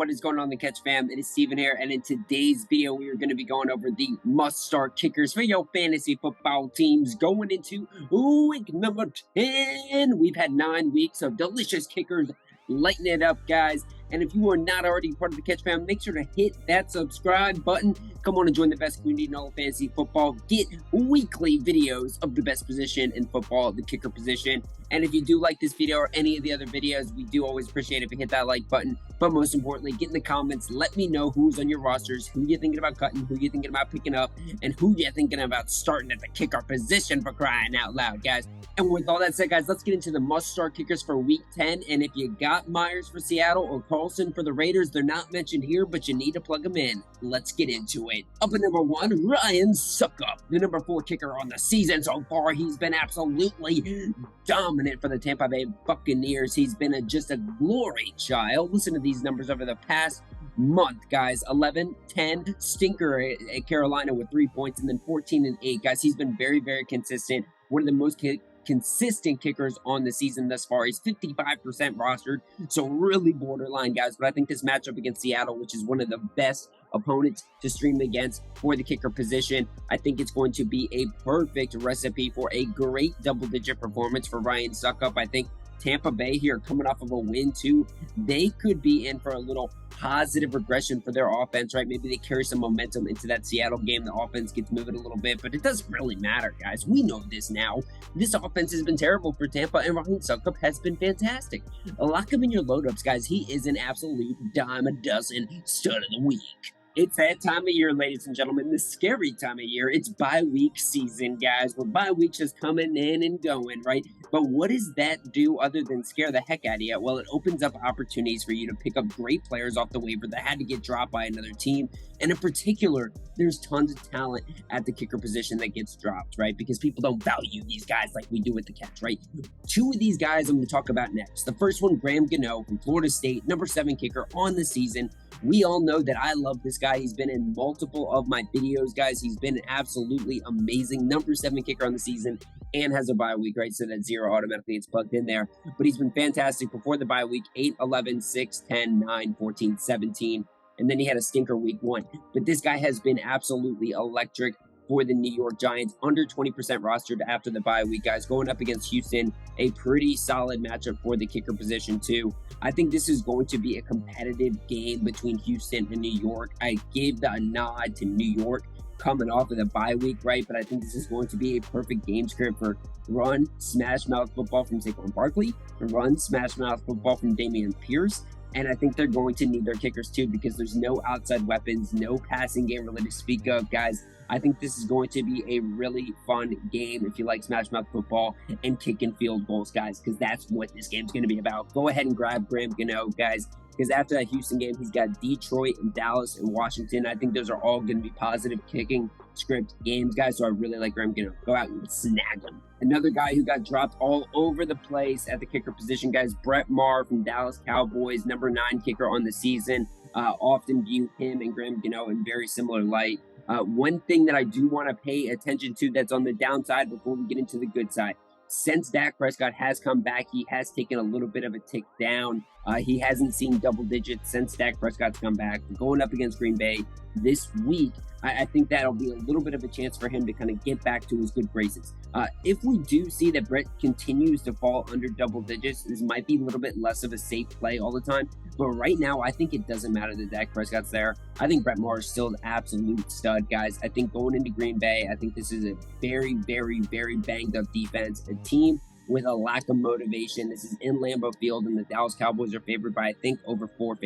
What is going on, the Catch fam? It is Steven here, and in today's video, we are going to be going over the must-start kickers for your fantasy football teams going into week number 10. We've had 9 weeks of delicious kickers. Lighten it up, guys. And if you are not already part of the Catch fam, make sure to hit that subscribe button. Come on and join the best community in all of fantasy football. Get weekly videos of the best position in football, the kicker position. And if you do like this video or any of the other videos, we do always appreciate it if you hit that like button. But most importantly, get in the comments. Let me know who's on your rosters, who you're thinking about cutting, who you're thinking about picking up, and who you're thinking about starting at the kicker position, for crying out loud, guys. And with all that said, guys, let's get into the must-start kickers for Week 10. And if you got Myers for Seattle or Carlson for the Raiders, they're not mentioned here, but you need to plug them in. Let's get into it. Up at number 1, Ryan SUCCOP, the number 4 kicker on the season so far. He's been absolutely dominant for the Tampa Bay Buccaneers. He's been just a glory child. Listen to these numbers over the past month, guys. 11, 10, stinker at Carolina with 3 points, and then 14 and 8, guys. He's been very, very consistent. One of the most consistent kickers on the season thus far. He's 55% rostered, so really borderline, guys. But I think this matchup against Seattle, which is one of the best opponents to stream against for the kicker position, I think it's going to be a perfect recipe for a great double-digit performance for Ryan SUCCOP. I think Tampa Bay here, coming off of a win too, they could be in for a little positive regression for their offense, right? Maybe they carry some momentum into that Seattle game. The offense gets moving a little bit, but it doesn't really matter, guys. We know this now. This offense has been terrible for Tampa, and Ryan SUCCOP has been fantastic. Lock him in your load-ups, guys. He is an absolute dime a dozen stud of the week. It's that time of year, ladies and gentlemen, the scary time of year. It's bye-week season, guys. Where bye week just coming in and going, right? But what does that do other than scare the heck out of you? Well, it opens up opportunities for you to pick up great players off the waiver that had to get dropped by another team. And in particular, there's tons of talent at the kicker position that gets dropped, right? Because people don't value these guys like we do with the Catch, right? 2 of these guys I'm going to talk about next. The first one, GANO from Florida State, number 7 kicker on the season. We all know that I love this guy. He's been in multiple of my videos, guys. He's been absolutely amazing. Number 7 kicker on the season and has a bye week, right? So that 0 automatically gets plugged in there. But he's been fantastic before the bye week: 8, 11, 6, 10, 9, 14, 17. And then he had a stinker week 1. But this guy has been absolutely electric for the New York Giants, under 20% rostered after the bye week, guys, going up against Houston. A pretty solid matchup for the kicker position too. I think this is going to be a competitive game between Houston and New York. I gave the nod to New York coming off of the bye week, right? But I think this is going to be a perfect game script for run, smash mouth football from Saquon Barkley, run, smash mouth football from Dameon Pierce. And I think they're going to need their kickers too, because there's no outside weapons, no passing game really to speak of, guys. I think this is going to be a really fun game if you like smash mouth football and kicking field goals, guys, because that's what this game's going to be about. Go ahead and grab GANO, guys, because after that Houston game, he's got Detroit and Dallas and Washington. I think those are all going to be positive kicking script games, guys, so I really like GANO. Go out and snag him. Another guy who got dropped all over the place at the kicker position, guys, Brett Maher from Dallas Cowboys, number 9 kicker on the season. Often view him and GANO in very similar light. One thing that I do want to pay attention to that's on the downside before we get into the good side: since Dak Prescott has come back, he has taken a little bit of a tick down. He hasn't seen double digits since Dak Prescott's come back. Going up against Green Bay this week, I think that'll be a little bit of a chance for him to kind of get back to his good graces. If we do see that Brett continues to fall under double digits, this might be a little bit less of a safe play all the time. But right now, I think it doesn't matter that Dak Prescott's there. I think Brett Maher is still an absolute stud, guys. I think going into Green Bay, I think this is a very, very, very banged up defense, a team with a lack of motivation. This is in Lambeau Field, and the Dallas Cowboys are favored by, I think, over 4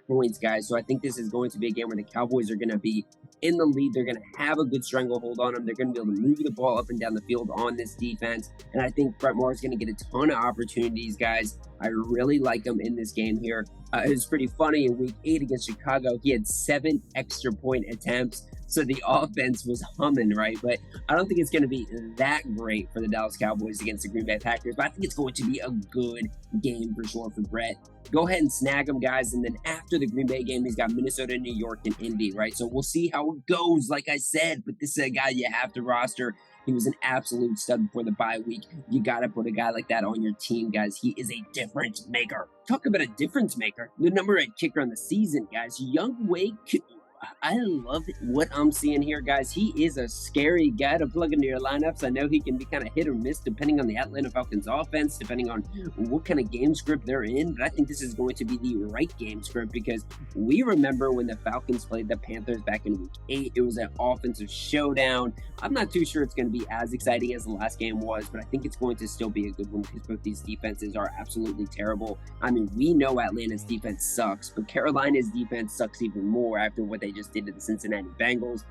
points, guys. So I think this is going to be a game where the Cowboys are going to be in the lead. They're going to have a good stranglehold on them. They're going to be able to move the ball up and down the field on this defense. And I think Brett Maher is going to get a ton of opportunities, guys. I really like him in this game here. It was pretty funny. In week 8 against Chicago, he had 7 extra point attempts. So the offense was humming, right? But I don't think it's going to be that great for the Dallas Cowboys against the Green Bay Packers. But I think it's going to be a good game for sure for Brett. Go ahead and snag him, guys. And then after the Green Bay game, he's got Minnesota, New York, and Indy, right? So we'll see how it goes, like I said. But this is a guy you have to roster. He was an absolute stud before the bye week. You got to put a guy like that on your team, guys. He is a difference maker. Talk about a difference maker. The number 8 kicker on the season, guys. YOUNGHOE. I love what I'm seeing here, guys. He is a scary guy to plug into your lineups. I know he can be kind of hit or miss depending on the Atlanta Falcons offense, depending on what kind of game script they're in. But I think this is going to be the right game script because we remember when the Falcons played the Panthers back in week 8. It was an offensive showdown. I'm not too sure it's going to be as exciting as the last game was, but I think it's going to still be a good one because both these defenses are absolutely terrible. I mean, we know Atlanta's defense sucks, but Carolina's defense sucks even more after what they just did to the Cincinnati Bengals.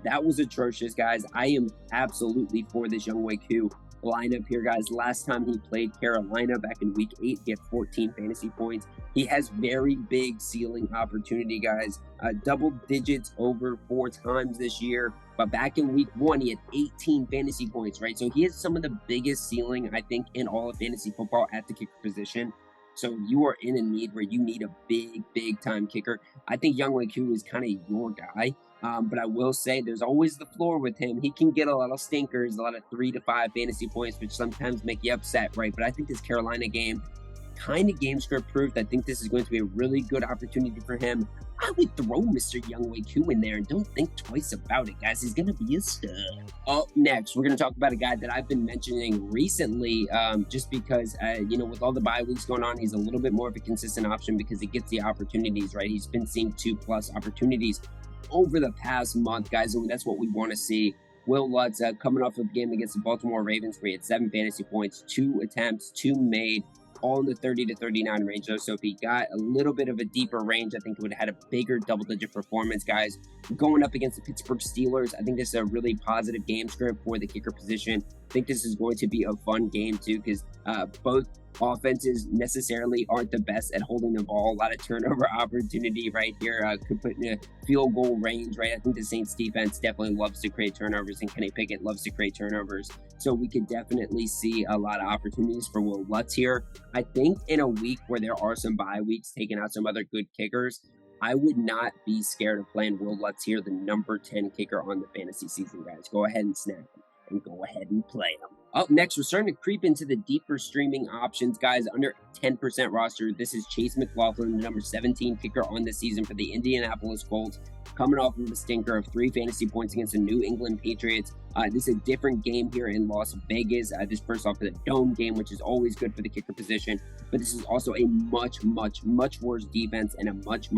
That was atrocious, guys. I am absolutely for this YOUNGHOE lineup here, guys. Last time he played Carolina back in week 8, he had 14 fantasy points. He has very big ceiling opportunity, guys. Double digits over 4 times this year. But back in week 1, he had 18 fantasy points, right? So he has some of the biggest ceiling, I think, in all of fantasy football at the kicker position. So you are in a need where you need a big time kicker. I think YOUNGHOE is kind of your guy. But I will say there's always the floor with him. He can get a lot of stinkers, a lot of 3 to 5 fantasy points, which sometimes make you upset, right? But I think this Carolina game, kind of game script proofed. I think this is going to be a really good opportunity for him. I would throw Mr. YOUNGHOE in there and don't think twice about it, guys. He's going to be a stud. Up next, we're going to talk about a guy that I've been mentioning recently just because, with all the bye weeks going on, he's a little bit more of a consistent option because he gets the opportunities, right? He's been seeing 2+ opportunities over the past month, guys, and that's what we want to see. Will Lutz coming off of the game against the Baltimore Ravens, where he had 7 fantasy points, 2 attempts, 2 made, all in the 30 to 39 range, though. So if he got a little bit of a deeper range, I think it would have had a bigger double-digit performance, guys. Going up against the Pittsburgh Steelers, I think this is a really positive game script for the kicker position. I think this is going to be a fun game, too, because both offenses necessarily aren't the best at holding the ball. A lot of turnover opportunity right here could put in a field goal range, right? I think the Saints defense definitely loves to create turnovers, and Kenny Pickett loves to create turnovers. So we could definitely see a lot of opportunities for Will Lutz here. I think in a week where there are some bye weeks taking out some other good kickers, I would not be scared of playing Will Lutz here, the number 10 kicker on the fantasy season, guys. Go ahead and snap him and go ahead and play him. Up next, we're starting to creep into the deeper streaming options, guys. Under 10% roster, this is Chase McLaughlin, the number 17 kicker on the season for the Indianapolis Colts, coming off of a stinker of 3 fantasy points against the New England Patriots. This is a different game here in Las Vegas. This first off of the dome game, which is always good for the kicker position. But this is also a much worse defense and a much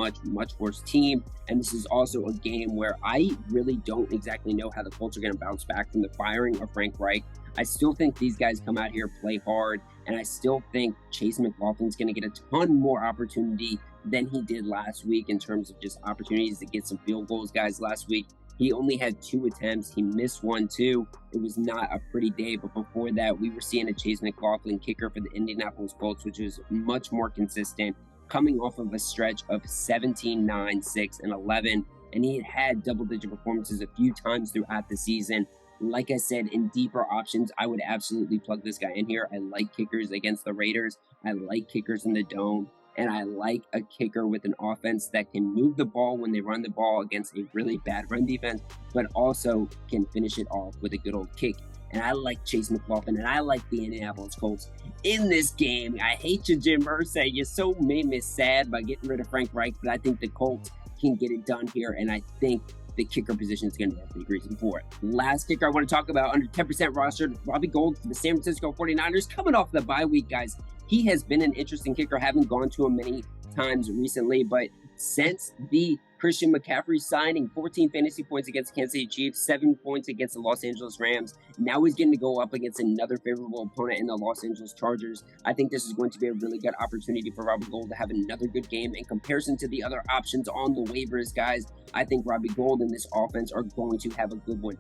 worse team. And this is also a game where I really don't exactly know how the Colts are going to bounce back from the firing of Frank Reich. I still think these guys come out here, play hard, and I still think Chase McLaughlin's going to get a ton more opportunity than he did last week in terms of just opportunities to get some field goals, guys. Last week, he only had 2 attempts. He missed 1, too. It was not a pretty day, but before that, we were seeing a Chase McLaughlin kicker for the Indianapolis Colts, which was much more consistent, coming off of a stretch of 17, 9, 6, and 11, and he had double-digit performances a few times throughout the season. Like I said, in deeper options, I would absolutely plug this guy in here. I like kickers against the Raiders. I like kickers in the dome. And I like a kicker with an offense that can move the ball when they run the ball against a really bad run defense, but also can finish it off with a good old kick. And I like Chase McLaughlin, and I like the Indianapolis Colts in this game. I hate you, Jim Irsay. You so made me sad by getting rid of Frank Reich, but I think the Colts can get it done here, and I think the kicker position is going to be a big reason for it. Last kicker I want to talk about, under 10% rostered, Robbie Gould for the San Francisco 49ers, coming off the bye week, guys. He has been an interesting kicker. Haven't gone to him many times recently, but since the Christian McCaffrey signing, 14 fantasy points against the Kansas City Chiefs, 7 points against the Los Angeles Rams. Now he's getting to go up against another favorable opponent in the Los Angeles Chargers. I think this is going to be a really good opportunity for Robbie Gould to have another good game in comparison to the other options on the waivers, guys. I think Robbie Gould and this offense are going to have a good one.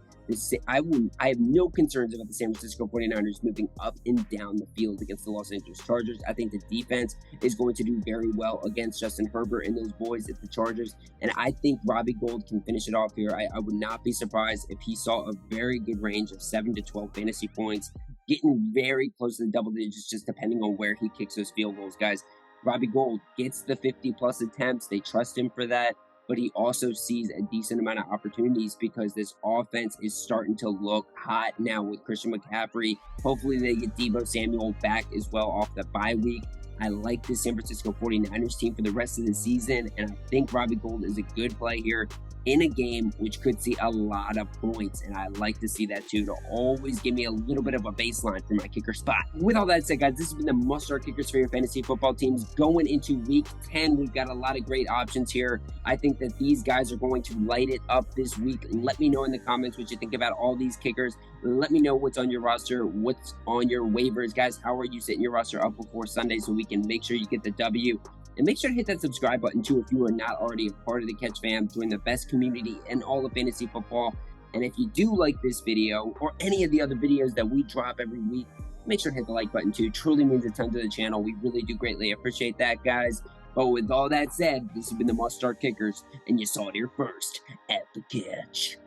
I have no concerns about the San Francisco 49ers moving up and down the field against the Los Angeles Chargers. I think the defense is going to do very well against Justin Herbert and those boys at the Chargers. And I think Robbie Gould can finish it off here. I would not be surprised if he saw a very good range of 7 to 12 fantasy points, getting very close to the double digits, just depending on where he kicks those field goals, guys. Robbie Gould gets the 50-plus attempts. They trust him for that. but he also sees a decent amount of opportunities because this offense is starting to look hot now with Christian McCaffrey. Hopefully they get Deebo Samuel back as well off the bye week. I like the San Francisco 49ers team for the rest of the season, and I think Robbie Gould is a good play here in a game which could see a lot of points, and I like to see that too, to always give me a little bit of a baseline for my kicker spot. With all that said, guys, this has been the must-start kickers for your fantasy football teams going into week 10. We've got a lot of great options here. I think that these guys are going to light it up this week. Let me know in the comments what you think about all these kickers. Let me know what's on your roster, what's on your waivers. Guys, how are you setting your roster up before Sunday so we can make sure you get the W? And make sure to hit that subscribe button too if you are not already a part of the Catch fam. Join the best community in all of fantasy football. And if you do like this video or any of the other videos that we drop every week, make sure to hit the like button too. It truly means a ton to the channel. We really do greatly appreciate that, guys. But with all that said, this has been the Must Start Kickers, and you saw it here first at the Catch.